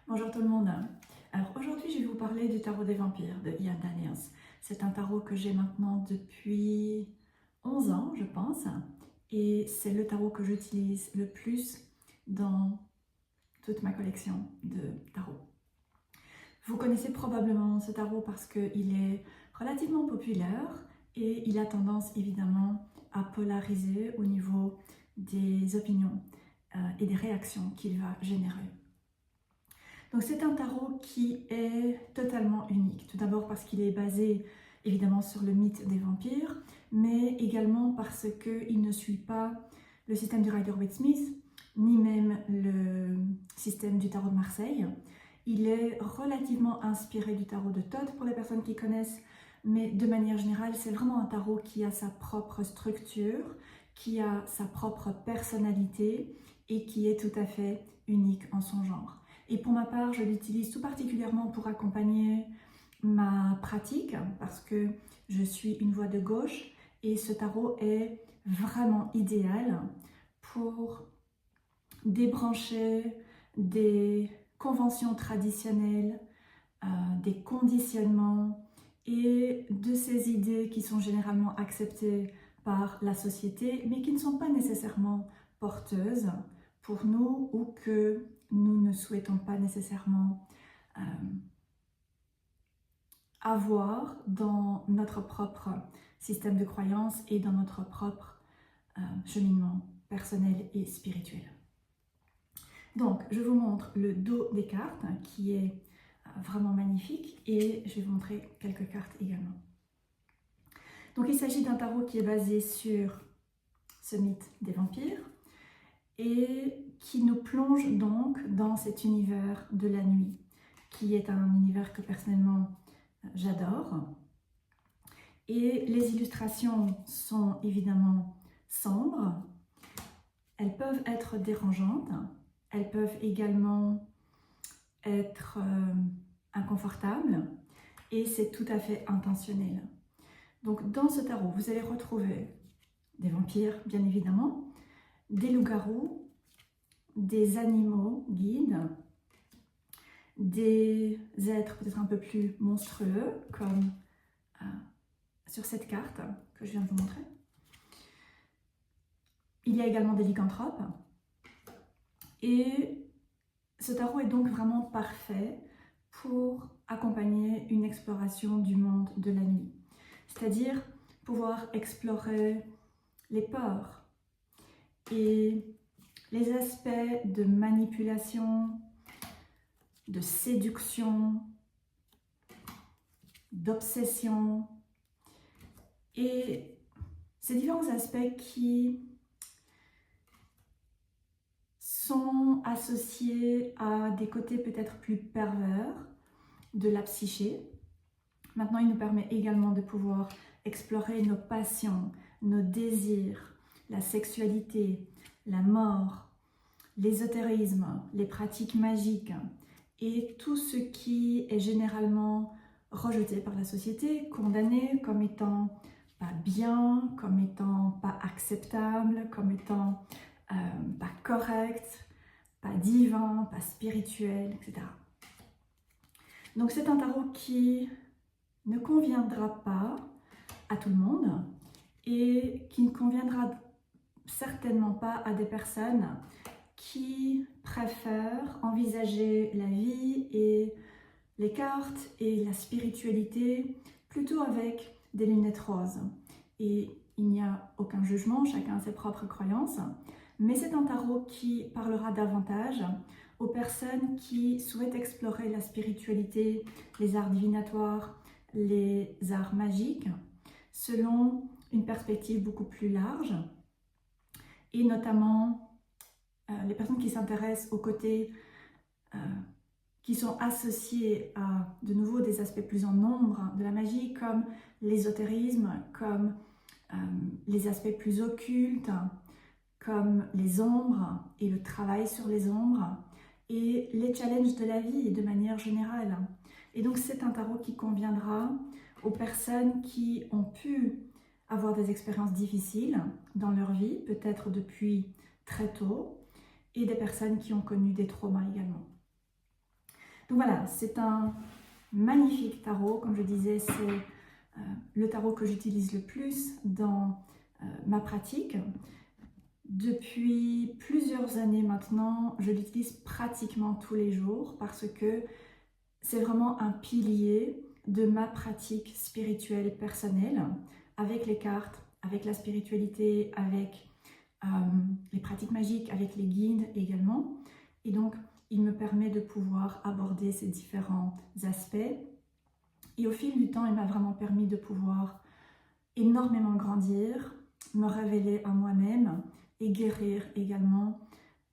Bonjour tout le monde. Alors aujourd'hui, je vais vous parler du tarot des vampires de Ian Daniels. C'est un tarot que j'ai maintenant depuis 11 ans, je pense, et c'est le tarot que j'utilise le plus dans toute ma collection de tarots. Vous connaissez probablement ce tarot parce qu'il est relativement populaire et il a tendance évidemment à polariser au niveau des opinions et des réactions qu'il va générer. Donc c'est un tarot qui est totalement unique. Tout d'abord parce qu'il est basé évidemment sur le mythe des vampires, mais également parce qu'il ne suit pas le système du Rider-Waite-Smith, ni même le système du tarot de Marseille. Il est relativement inspiré du tarot de Thoth pour les personnes qui connaissent, mais de manière générale, c'est vraiment un tarot qui a sa propre structure, qui a sa propre personnalité et qui est tout à fait unique en son genre. Et pour ma part, je l'utilise tout particulièrement pour accompagner ma pratique parce que je suis une voix de gauche et ce tarot est vraiment idéal pour débrancher des conventions traditionnelles, des conditionnements et de ces idées qui sont généralement acceptées par la société mais qui ne sont pas nécessairement porteuses pour nous ou que nous ne souhaitons pas nécessairement avoir dans notre propre système de croyance et dans notre propre cheminement personnel et spirituel. Donc, je vous montre le dos des cartes qui est vraiment magnifique et je vais vous montrer quelques cartes également. Donc, il s'agit d'un tarot qui est basé sur ce mythe des vampires et qui nous plonge donc dans cet univers de la nuit, qui est un univers que personnellement j'adore. Et les illustrations sont évidemment sombres, elles peuvent être dérangeantes, elles peuvent également être inconfortables et c'est tout à fait intentionnel. Donc dans ce tarot, vous allez retrouver des vampires bien évidemment, des loups-garous, des animaux guides, des êtres peut-être un peu plus monstrueux, comme sur cette carte que je viens de vous montrer. Il y a également des lycanthropes. Et ce tarot est donc vraiment parfait pour accompagner une exploration du monde de la nuit. C'est-à-dire pouvoir explorer les peurs et les aspects de manipulation, de séduction, d'obsession et ces différents aspects qui sont associés à des côtés peut-être plus pervers de la psyché. Maintenant, il nous permet également de pouvoir explorer nos passions, nos désirs, la sexualité, la mort, l'ésotérisme, les pratiques magiques et tout ce qui est généralement rejeté par la société, condamné comme étant pas bien, comme étant pas acceptable, comme étant pas correct, pas divin, pas spirituel, etc. Donc c'est un tarot qui ne conviendra pas à tout le monde et qui ne conviendra certainement pas à des personnes qui préfèrent envisager la vie et les cartes et la spiritualité plutôt avec des lunettes roses. Et il n'y a aucun jugement, chacun a ses propres croyances, mais c'est un tarot qui parlera davantage aux personnes qui souhaitent explorer la spiritualité, les arts divinatoires, les arts magiques, selon une perspective beaucoup plus large, et notamment les personnes qui s'intéressent aux côtés qui sont associés à, de nouveau, des aspects plus en ombre de la magie, comme l'ésotérisme, comme les aspects plus occultes, comme les ombres et le travail sur les ombres, et les challenges de la vie de manière générale. Et donc c'est un tarot qui conviendra aux personnes qui ont pu avoir des expériences difficiles dans leur vie, peut-être depuis très tôt, et des personnes qui ont connu des traumas également. Donc voilà, c'est un magnifique tarot. Comme je disais, c'est le tarot que j'utilise le plus dans ma pratique. Depuis plusieurs années maintenant, je l'utilise pratiquement tous les jours parce que c'est vraiment un pilier de ma pratique spirituelle personnelle, avec les cartes, avec la spiritualité, avec les pratiques magiques, avec les guides également. Et donc, il me permet de pouvoir aborder ces différents aspects. Et au fil du temps, il m'a vraiment permis de pouvoir énormément grandir, me révéler à moi-même et guérir également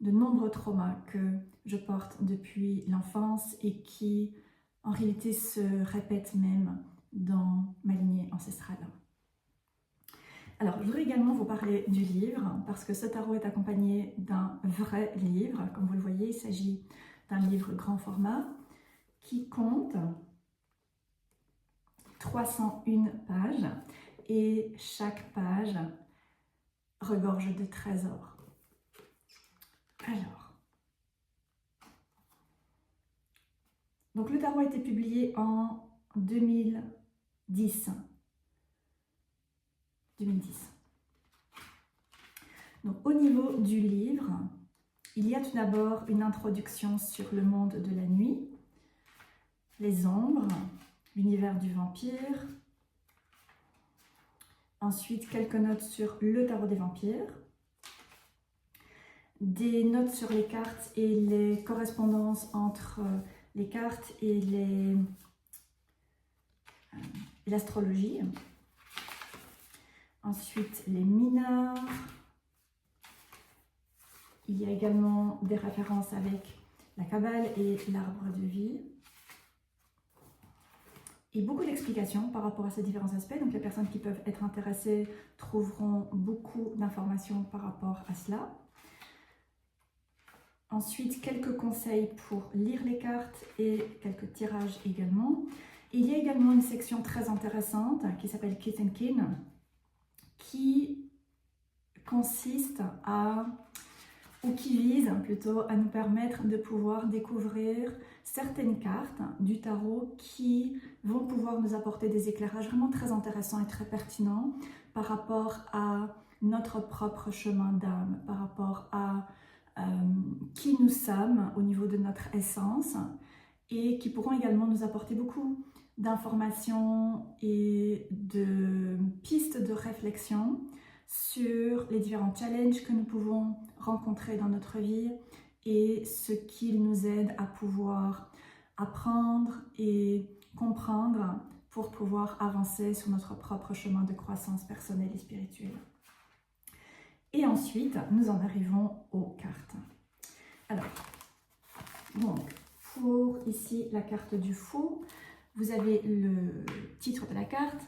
de nombreux traumas que je porte depuis l'enfance et qui en réalité se répètent même dans ma lignée ancestrale. Alors, je voudrais également vous parler du livre parce que ce tarot est accompagné d'un vrai livre. Comme vous le voyez, il s'agit d'un livre grand format qui compte 301 pages et chaque page regorge de trésors. Alors, donc le tarot a été publié en 2010. Donc au niveau du livre, il y a tout d'abord une introduction sur le monde de la nuit, les ombres, l'univers du vampire. Ensuite, quelques notes sur le tarot des vampires. Des notes sur les cartes et les correspondances entre les cartes et l'astrologie. Ensuite, les mineurs. Il y a également des références avec la Kabbale et l'arbre de vie. Et beaucoup d'explications par rapport à ces différents aspects. Donc les personnes qui peuvent être intéressées trouveront beaucoup d'informations par rapport à cela. Ensuite, quelques conseils pour lire les cartes et quelques tirages également. Et il y a également une section très intéressante qui s'appelle Kith and Kin, qui consiste à, ou qui vise plutôt à nous permettre de pouvoir découvrir certaines cartes du tarot qui vont pouvoir nous apporter des éclairages vraiment très intéressants et très pertinents par rapport à notre propre chemin d'âme, par rapport à qui nous sommes au niveau de notre essence et qui pourront également nous apporter beaucoup d'informations et de pistes de réflexion sur les différents challenges que nous pouvons rencontrer dans notre vie et ce qu'ils nous aident à pouvoir apprendre et comprendre pour pouvoir avancer sur notre propre chemin de croissance personnelle et spirituelle. Et ensuite, nous en arrivons aux cartes. Alors, donc, pour ici la carte du fou, vous avez le titre de la carte,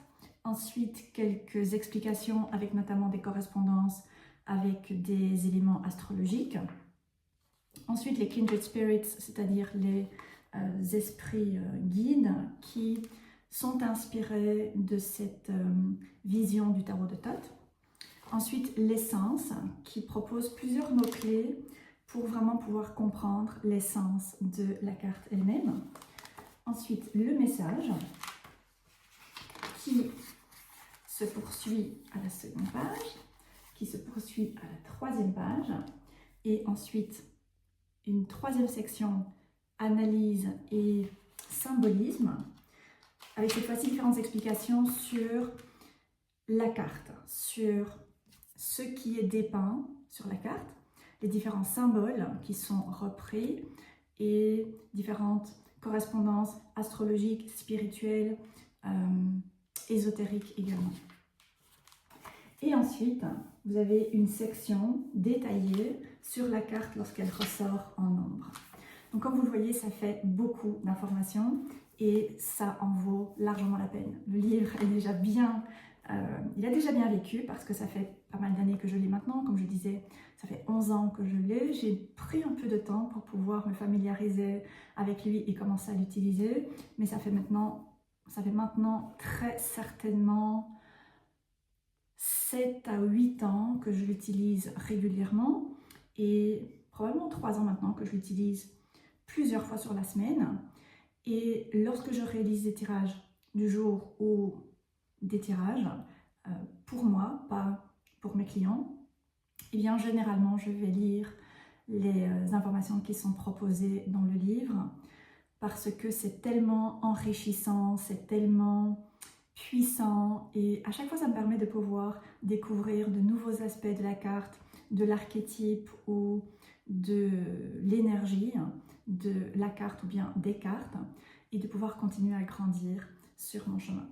ensuite quelques explications avec notamment des correspondances avec des éléments astrologiques. Ensuite, les kindred spirits, c'est-à-dire les esprits guides qui sont inspirés de cette vision du tarot de Thoth. Ensuite, l'essence qui propose plusieurs mots-clés pour vraiment pouvoir comprendre l'essence de la carte elle-même. Ensuite, le message qui se poursuit à la seconde page, qui se poursuit à la troisième page, et ensuite une troisième section, analyse et symbolisme, avec cette fois-ci différentes explications sur la carte, sur ce qui est dépeint sur la carte, les différents symboles qui sont repris et différentes correspondances astrologiques, spirituelles, ésotériques également. Et ensuite, vous avez une section détaillée sur la carte lorsqu'elle ressort en ombre. Donc comme vous le voyez, ça fait beaucoup d'informations et ça en vaut largement la peine. Le livre est déjà bien... il a déjà bien vécu parce que ça fait pas mal d'années que je l'ai maintenant. Comme je disais, ça fait 11 ans que je l'ai. J'ai pris un peu de temps pour pouvoir me familiariser avec lui et commencer à l'utiliser. Mais ça fait maintenant très certainement 7 à 8 ans que je l'utilise régulièrement. Et probablement 3 ans maintenant que je l'utilise plusieurs fois sur la semaine. Et lorsque je réalise des tirages du jour ou des tirages, pour moi, pas pour mes clients, eh bien généralement je vais lire les informations qui sont proposées dans le livre parce que c'est tellement enrichissant, c'est tellement puissant et à chaque fois ça me permet de pouvoir découvrir de nouveaux aspects de la carte, de l'archétype ou de l'énergie de la carte ou bien des cartes et de pouvoir continuer à grandir sur mon chemin.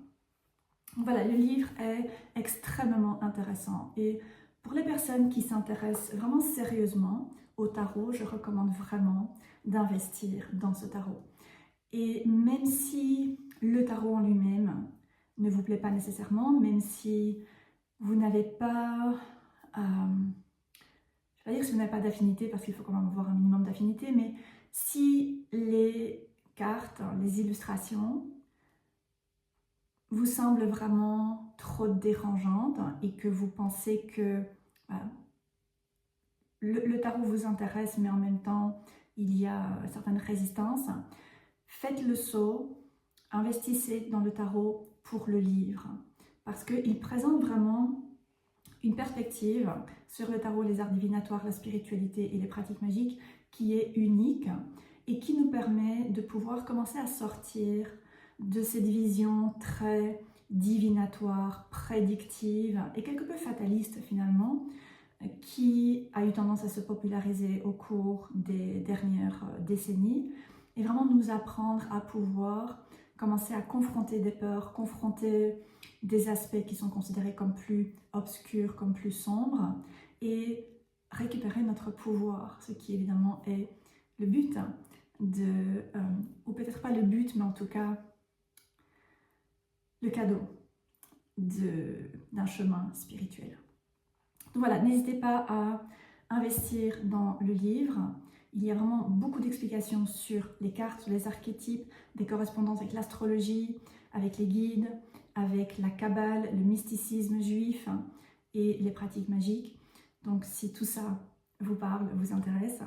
Voilà, le livre est extrêmement intéressant et pour les personnes qui s'intéressent vraiment sérieusement au tarot, je recommande vraiment d'investir dans ce tarot. Et même si le tarot en lui-même ne vous plaît pas nécessairement, même si vous n'avez pas, je ne vais pas dire que vous n'avez pas d'affinité parce qu'il faut quand même avoir un minimum d'affinité, mais si les cartes, les illustrations vous semblent vraiment trop dérangeantes et que vous pensez que le tarot vous intéresse mais en même temps il y a certaines résistances, faites le saut, investissez dans le tarot pour le livre parce qu'il présente vraiment une perspective sur le tarot, les arts divinatoires, la spiritualité et les pratiques magiques qui est unique et qui nous permet de pouvoir commencer à sortir de cette vision très divinatoire, prédictive et quelque peu fataliste finalement, qui a eu tendance à se populariser au cours des dernières décennies et vraiment nous apprendre à pouvoir commencer à confronter des peurs, confronter des aspects qui sont considérés comme plus obscurs, comme plus sombres et récupérer notre pouvoir, ce qui évidemment est le but ou peut-être pas le but, mais en tout cas le cadeau d'un chemin spirituel. Donc voilà, n'hésitez pas à investir dans le livre. Il y a vraiment beaucoup d'explications sur les cartes, sur les archétypes, des correspondances avec l'astrologie, avec les guides, avec la Kabbale, le mysticisme juif et les pratiques magiques. Donc si tout ça vous parle, vous intéresse,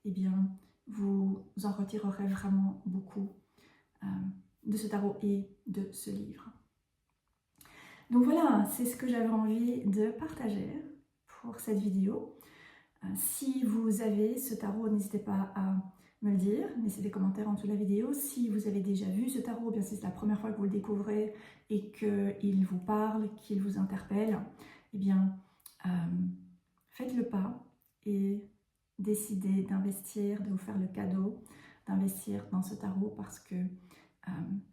eh bien vous en retirerez vraiment beaucoup de ce tarot et de ce livre. Donc voilà, c'est ce que j'avais envie de partager pour cette vidéo. Si vous avez ce tarot, n'hésitez pas à me le dire, laissez des commentaires en dessous de la vidéo. Si vous avez déjà vu ce tarot, bien si c'est la première fois que vous le découvrez et qu'il vous parle, qu'il vous interpelle, eh bien faites le pas et décidez d'investir, de vous faire le cadeau, d'investir dans ce tarot parce que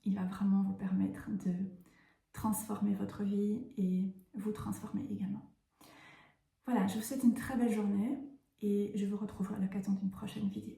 il va vraiment vous permettre de transformer votre vie et vous transformer également. Voilà, je vous souhaite une très belle journée et je vous retrouverai à l'occasion d'une prochaine vidéo.